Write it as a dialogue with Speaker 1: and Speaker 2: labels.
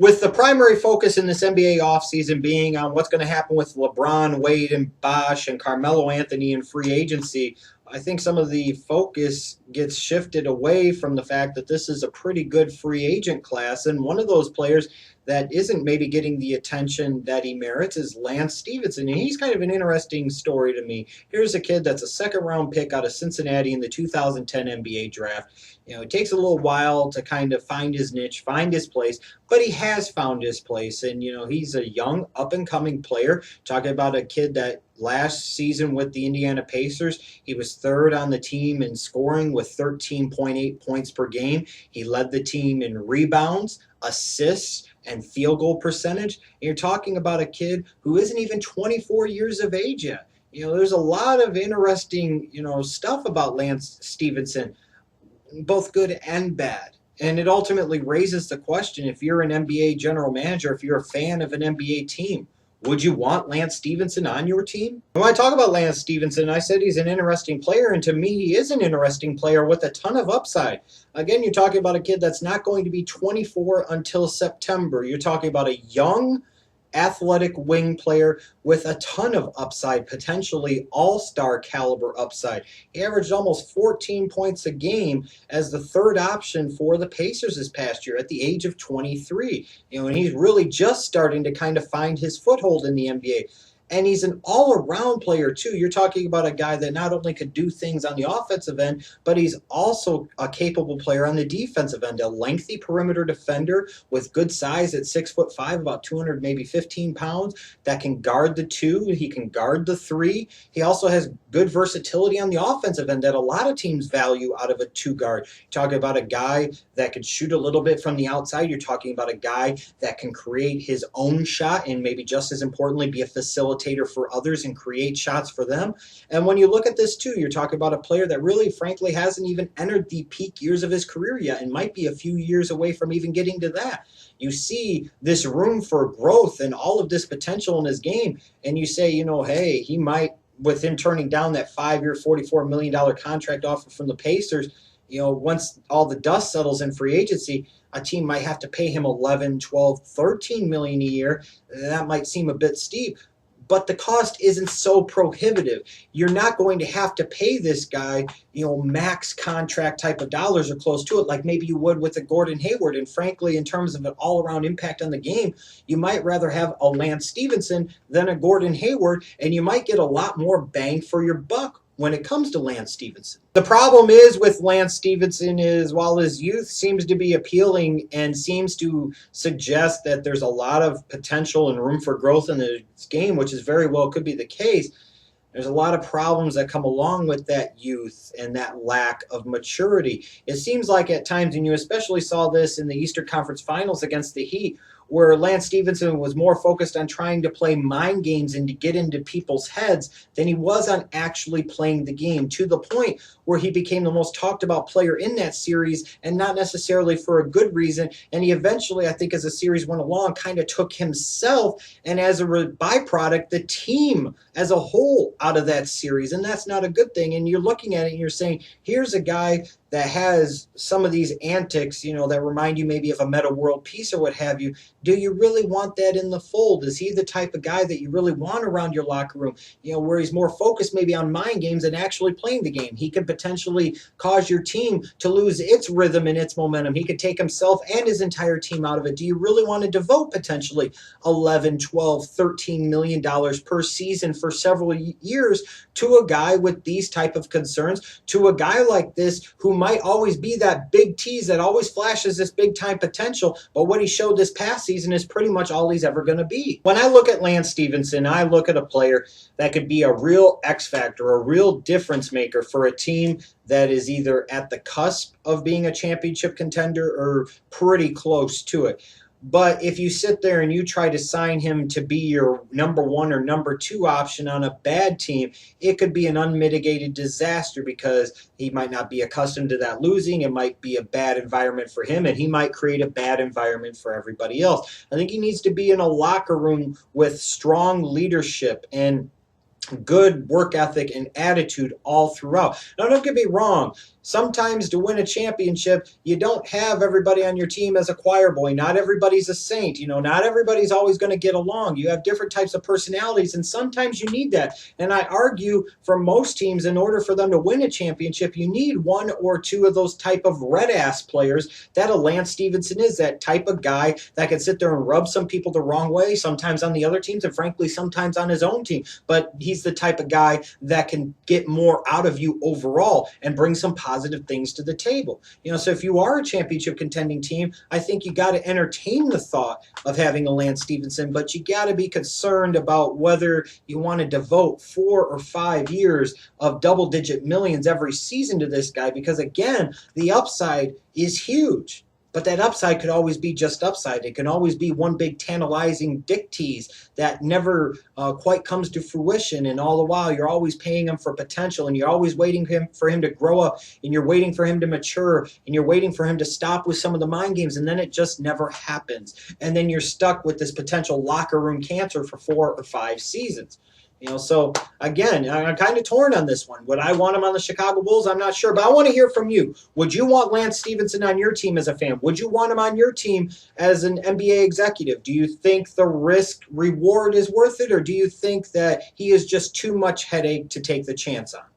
Speaker 1: With the primary focus in this NBA offseason being on what's going to happen with LeBron, Wade, and Bosh, and Carmelo Anthony in free agency, I think some of the focus gets shifted away from the fact that this is a pretty good free agent class. And one of those players that isn't maybe getting the attention that he merits is Lance Stephenson. And he's kind of an interesting story to me. Here's a kid that's a second-round pick out of Cincinnati in the 2010 NBA draft. It takes a little while to kind of find his niche, find his place, but he has found his place. And, he's a young, up-and-coming player. Talking about a kid that last season with the Indiana Pacers, he was third on the team in scoring with 13.8 points per game. He led the team in rebounds, assists, and field goal percentage. And you're talking about a kid who isn't even 24 years of age yet. There's a lot of interesting, stuff about Lance Stephenson, both good and bad. And it ultimately raises the question, if you're an NBA general manager, if you're a fan of an NBA team, would you want Lance Stephenson on your team? When I talk about Lance Stephenson, I said he's an interesting player, and to me, he is an interesting player with a ton of upside. Again, you're talking about a kid that's not going to be 24 until September. You're talking about a young, athletic wing player with a ton of upside, potentially all-star caliber upside. He averaged almost 14 points a game as the third option for the Pacers this past year at the age of 23. And he's really just starting to kind of find his foothold in the NBA. And he's an all-around player, too. You're talking about a guy that not only could do things on the offensive end, but he's also a capable player on the defensive end, a lengthy perimeter defender with good size at 6'5", about 200, maybe 15 pounds, that can guard the two. He can guard the three. He also has good versatility on the offensive end that a lot of teams value out of a two guard. You're talking about a guy that could shoot a little bit from the outside. You're talking about a guy that can create his own shot and maybe just as importantly be a facilitator for others and create shots for them. And when you look at this too, you're talking about a player that really frankly hasn't even entered the peak years of his career yet and might be a few years away from even getting to that. You see this room for growth and all of this potential in his game, and you say, hey, he might, with him turning down that 5-year, $44 million contract offer from the Pacers, once all the dust settles in free agency, a team might have to pay him 11, 12, 13 million a year. That might seem a bit steep, but the cost isn't so prohibitive. You're not going to have to pay this guy, max contract type of dollars or close to it, like maybe you would with a Gordon Hayward. And frankly, in terms of an all-around impact on the game, you might rather have a Lance Stephenson than a Gordon Hayward, and you might get a lot more bang for your buck when it comes to Lance Stephenson. The problem is with Lance Stephenson is while his youth seems to be appealing and seems to suggest that there's a lot of potential and room for growth in his game, which is very well could be the case, there's a lot of problems that come along with that youth and that lack of maturity. It seems like at times, and you especially saw this in the Eastern Conference Finals against the Heat, where Lance Stephenson was more focused on trying to play mind games and to get into people's heads than he was on actually playing the game, to the point where he became the most talked about player in that series, and not necessarily for a good reason. And he eventually, I think as the series went along, kind of took himself and as a byproduct, the team as a whole out of that series. And that's not a good thing. And you're looking at it and you're saying, here's a guy that has some of these antics, that remind you maybe of a Meta World Peace or what have you. Do you really want that in the fold? Is he the type of guy that you really want around your locker room, where he's more focused maybe on mind games than actually playing the game? He could potentially cause your team to lose its rhythm and its momentum. He could take himself and his entire team out of it. Do you really want to devote potentially 11, 12, $13 million per season for several years to a guy with these type of concerns, to a guy like this who might always be that big tease that always flashes this big time potential, but what he showed this past season is pretty much all he's ever going to be? When I look at Lance Stephenson, I look at a player that could be a real X factor, a real difference maker for a team that is either at the cusp of being a championship contender or pretty close to it. But if you sit there and you try to sign him to be your number one or number two option on a bad team, it could be an unmitigated disaster because he might not be accustomed to that losing. It might be a bad environment for him, and he might create a bad environment for everybody else. I think he needs to be in a locker room with strong leadership and good work ethic and attitude all throughout. Now, don't get me wrong. sometimes to win a championship, you don't have everybody on your team as a choir boy. Not everybody's a saint. Not everybody's always going to get along. You have different types of personalities, and sometimes you need that. And I argue for most teams, in order for them to win a championship, you need one or two of those type of red-ass players that a Lance Stephenson is, that type of guy that can sit there and rub some people the wrong way, sometimes on the other teams and frankly sometimes on his own team. But he's the type of guy that can get more out of you overall and bring some positive things to the table. So if you are a championship contending team, I think you got to entertain the thought of having a Lance Stephenson, but you got to be concerned about whether you want to devote 4 or 5 years of double-digit millions every season to this guy, because again, the upside is huge. But that upside could always be just upside. It can always be one big tantalizing dick tease that never quite comes to fruition. And all the while, you're always paying him for potential, and you're always waiting for him to grow up, and you're waiting for him to mature, and you're waiting for him to stop with some of the mind games, and then it just never happens. And then you're stuck with this potential locker room cancer for 4 or 5 seasons. So again, I'm kind of torn on this one. Would I want him on the Chicago Bulls? I'm not sure, but I want to hear from you. Would you want Lance Stephenson on your team as a fan? Would you want him on your team as an NBA executive? Do you think the risk reward is worth it, or do you think that he is just too much headache to take the chance on?